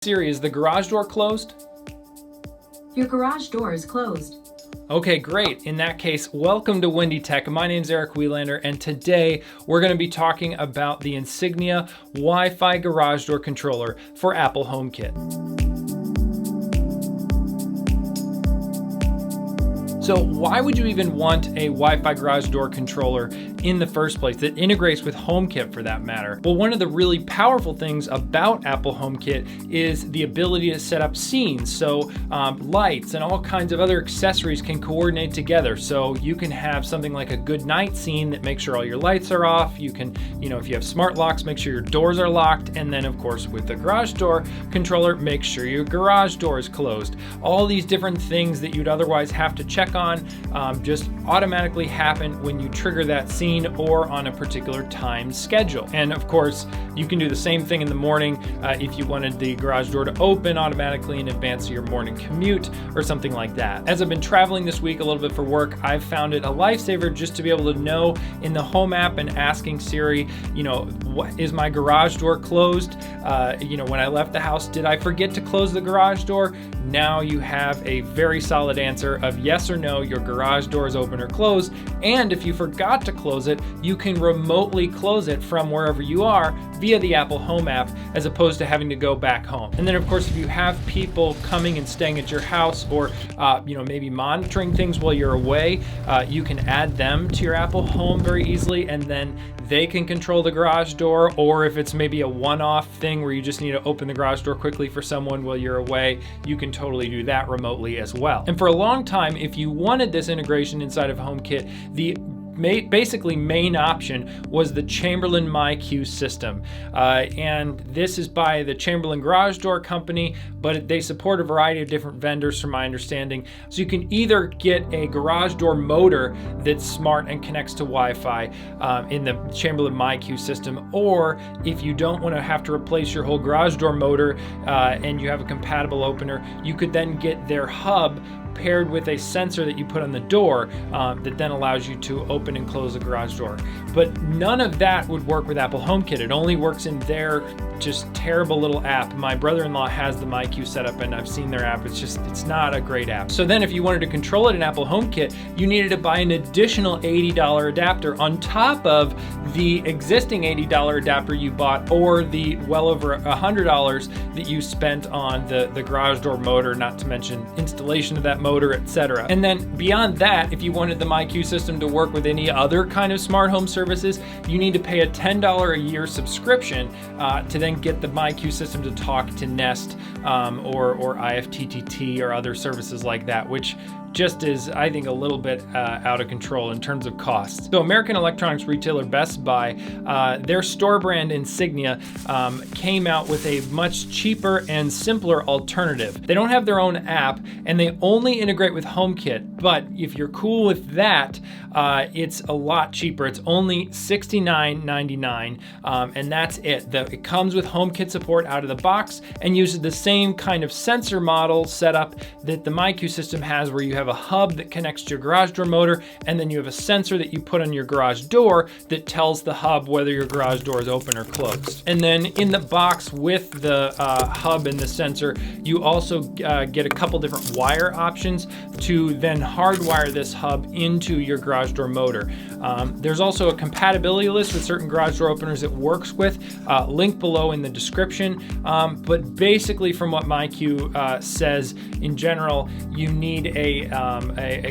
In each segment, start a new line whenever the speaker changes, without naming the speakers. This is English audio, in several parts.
Siri, is the garage door closed?
Your garage door is closed.
Okay, great. In that case, welcome to Windy Tech. My name's Eric Welander, and today we're going to be talking about the Insignia Wi-Fi garage door controller for Apple HomeKit. So why would you even want a Wi-Fi garage door controller in the first place that integrates with HomeKit for that matter? Well, one of the really powerful things about Apple HomeKit is the ability to set up scenes. So lights and all kinds of other accessories can coordinate together. So you can have something like a good night scene that makes sure all your lights are off. You can, if you have smart locks, make sure your doors are locked. And then of course with the garage door controller, make sure your garage door is closed. All these different things that you'd otherwise have to check on just automatically happen when you trigger that scene or on a particular time schedule. And of course, you can do the same thing in the morning if you wanted the garage door to open automatically in advance of your morning commute or something like that. As I've been traveling this week a little bit for work, I've found it a lifesaver just to be able to know in the Home app and asking Siri, is my garage door closed? When I left the house, did I forget to close the garage door? Now you have a very solid answer of yes or no, your garage door is open or closed. And if you forgot to close it, you can remotely close it from wherever you are via the Apple Home app, as opposed to having to go back home. And then of course, if you have people coming and staying at your house or maybe monitoring things while you're away, you can add them to your Apple Home very easily, and then they can control the garage door. Or if it's maybe a one-off thing where you just need to open the garage door quickly for someone while you're away, you can totally do that remotely as well. And for a long time, if you wanted this integration inside of HomeKit, the basically main option was the Chamberlain MyQ system. And this is by the Chamberlain Garage Door Company, but they support a variety of different vendors from my understanding. So you can either get a garage door motor that's smart and connects to Wi-Fi in the Chamberlain MyQ system, or if you don't want to have to replace your whole garage door motor and you have a compatible opener, you could then get their hub paired with a sensor that you put on the door that then allows you to open and close the garage door. But none of that would work with Apple HomeKit. It only works in their just terrible little app. My brother-in-law has the MyQ setup and I've seen their app. It's not a great app. So then if you wanted to control it in Apple HomeKit, you needed to buy an additional $80 adapter on top of the existing $80 adapter you bought, or the well over $100 that you spent on the garage door motor, not to mention installation of that motor, etc. And then beyond that, if you wanted the MyQ system to work with any other kind of smart home services, you need to pay a $10 a year subscription to then get the MyQ system to talk to Nest or IFTTT or other services like that, which just is, I think, a little bit out of control in terms of costs. So American electronics retailer Best Buy, their store brand Insignia came out with a much cheaper and simpler alternative. They don't have their own app and they only integrate with HomeKit, but if you're cool with that, it's a lot cheaper. It's only $69.99 and that's it. It comes with HomeKit support out of the box and uses the same kind of sensor model setup that the MyQ system has, where you have a hub that connects to your garage door motor, and then you have a sensor that you put on your garage door that tells the hub whether your garage door is open or closed. And then in the box with the hub and the sensor, you also get a couple different wire options to then hardwire this hub into your garage door motor. There's also a compatibility list with certain garage door openers it works with, link below in the description. But basically from what MyQ says, in general, you need a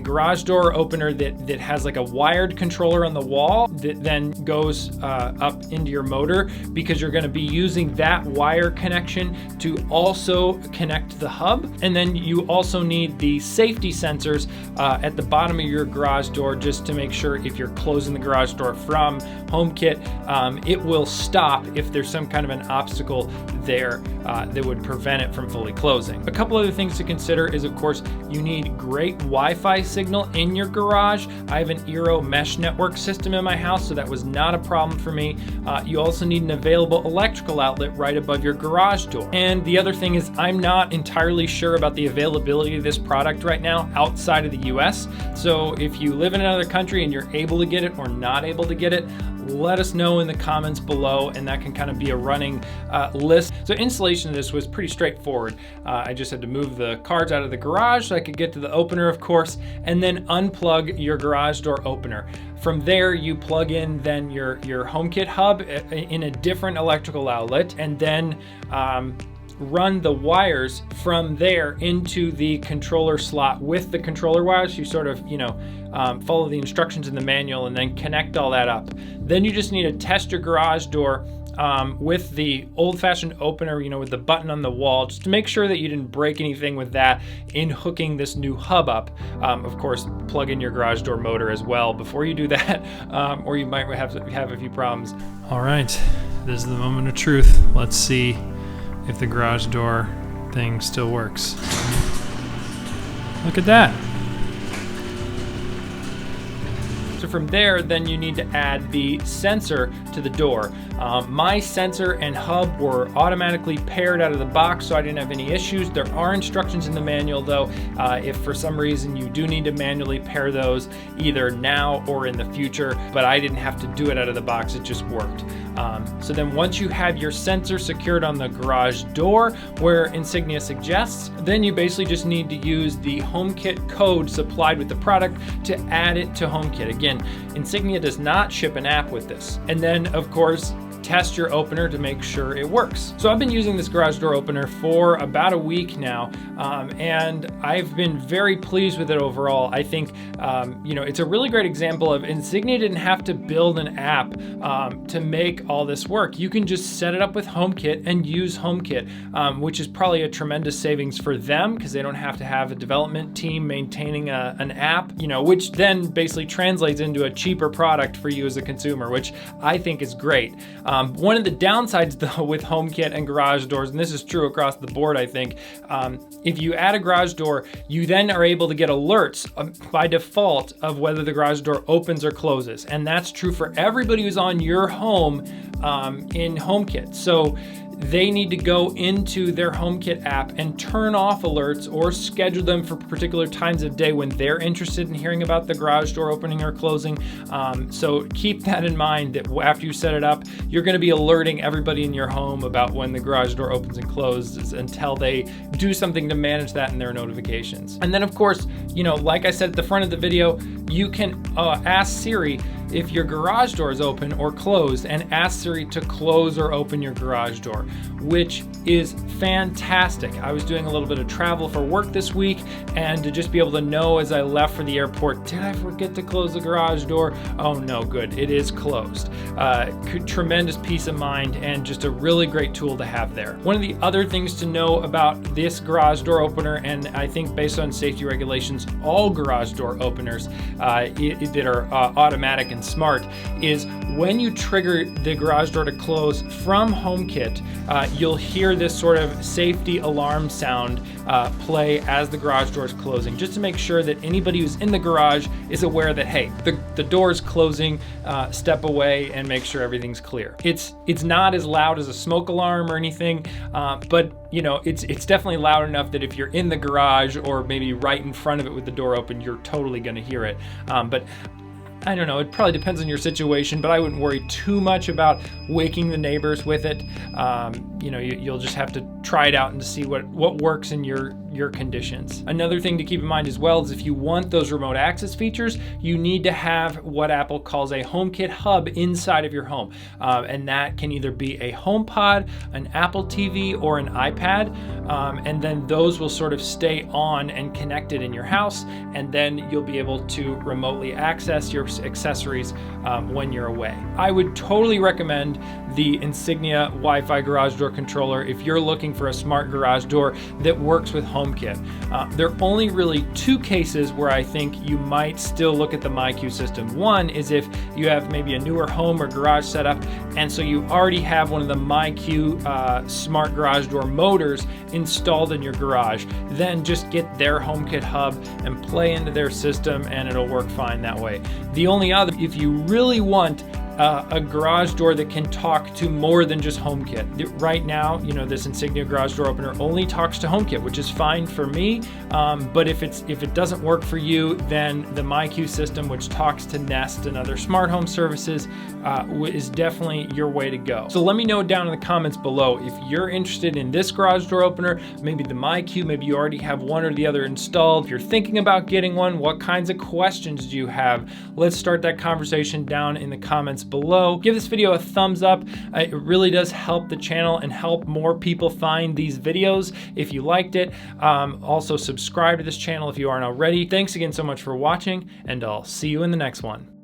garage door opener that has like a wired controller on the wall that then goes up into your motor, because you're going to be using that wire connection to also connect the hub. And then you also need the safety sensors at the bottom of your garage door, just to make sure if you're closing the garage door from HomeKit, it will stop if there's some kind of an obstacle there that would prevent it from fully closing. A couple other things to consider is, of course, you need great Wi-Fi signal in your garage. I have an Eero mesh network system in my house, so that was not a problem for me. You also need an available electrical outlet right above your garage door. And the other thing is, I'm not entirely sure about the availability of this product right now outside of the US. So if you live in another country and you're able to get it or not able to get it, let us know in the comments below, and that can kind of be a running list. So installation of this was pretty straightforward. I just had to move the cards out of the garage so I could get to the opener, of course, and then unplug your garage door opener. From there, you plug in then your HomeKit hub in a different electrical outlet, and then run the wires from there into the controller slot with the controller wires. You sort of, follow the instructions in the manual and then connect all that up. Then you just need to test your garage door with the old-fashioned opener, with the button on the wall, just to make sure that you didn't break anything with that in hooking this new hub up. Of course, plug in your garage door motor as well before you do that, or you might have a few problems. All right, this is the moment of truth. Let's see if the garage door thing still works. Look at that. So from there, then you need to add the sensor to the door. My sensor and hub were automatically paired out of the box, so I didn't have any issues. There are instructions in the manual though, if for some reason you do need to manually pair those either now or in the future, but I didn't have to do it out of the box, it just worked. So then once you have your sensor secured on the garage door where Insignia suggests, then you basically just need to use the HomeKit code supplied with the product to add it to HomeKit. Again, Insignia does not ship an app with this. And then of course, test your opener to make sure it works. So I've been using this garage door opener for about a week now, and I've been very pleased with it overall. I think, it's a really great example of Insignia didn't have to build an app to make all this work. You can just set it up with HomeKit and use HomeKit, which is probably a tremendous savings for them because they don't have to have a development team maintaining an app, which then basically translates into a cheaper product for you as a consumer, which I think is great. One of the downsides though with HomeKit and garage doors, and this is true across the board, I think, if you add a garage door, you then are able to get alerts by default of whether the garage door opens or closes. And that's true for everybody who's on your home in HomeKit. So they need to go into their HomeKit app and turn off alerts or schedule them for particular times of day when they're interested in hearing about the garage door opening or closing. So keep that in mind, that after you set it up, you're going to be alerting everybody in your home about when the garage door opens and closes until they do something to manage that in their notifications. And then of course, like I said at the front of the video, you can ask Siri if your garage door is open or closed, and ask Siri to close or open your garage door, which is fantastic. I was doing a little bit of travel for work this week, and to just be able to know as I left for the airport, did I forget to close the garage door? Oh no, good, it is closed. Tremendous peace of mind, and just a really great tool to have there. One of the other things to know about this garage door opener, and I think based on safety regulations, all garage door openers that are automatic and smart, is when you trigger the garage door to close from HomeKit, you'll hear this sort of safety alarm sound play as the garage door is closing, just to make sure that anybody who's in the garage is aware that, hey, the door is closing, step away and make sure everything's clear. It's not as loud as a smoke alarm or anything, but it's definitely loud enough that if you're in the garage or maybe right in front of it with the door open, you're totally gonna hear it. But I don't know, it probably depends on your situation, but I wouldn't worry too much about waking the neighbors with it. You'll just have to try it out and see what works in your conditions. Another thing to keep in mind as well is if you want those remote access features, you need to have what Apple calls a HomeKit hub inside of your home. And that can either be a HomePod, an Apple TV, or an iPad. And then those will sort of stay on and connected in your house. And then you'll be able to remotely access your accessories when you're away. I would totally recommend the Insignia Wi-Fi garage door controller if you're looking for a smart garage door that works with HomeKit. There are only really two cases where I think you might still look at the MyQ system. One is if you have maybe a newer home or garage setup, and so you already have one of the MyQ smart garage door motors installed in your garage. Then just get their HomeKit hub and play into their system, and it'll work fine that way. The only other, if you really want a garage door that can talk to more than just HomeKit. Right now, this Insignia garage door opener only talks to HomeKit, which is fine for me. But if it doesn't work for you, then the MyQ system, which talks to Nest and other smart home services, is definitely your way to go. So let me know down in the comments below if you're interested in this garage door opener, maybe the MyQ, maybe you already have one or the other installed. If you're thinking about getting one, what kinds of questions do you have? Let's start that conversation down in the comments below. Give this video a thumbs up. It really does help the channel and help more people find these videos if you liked it. Also subscribe to this channel if you aren't already. Thanks again so much for watching, and I'll see you in the next one.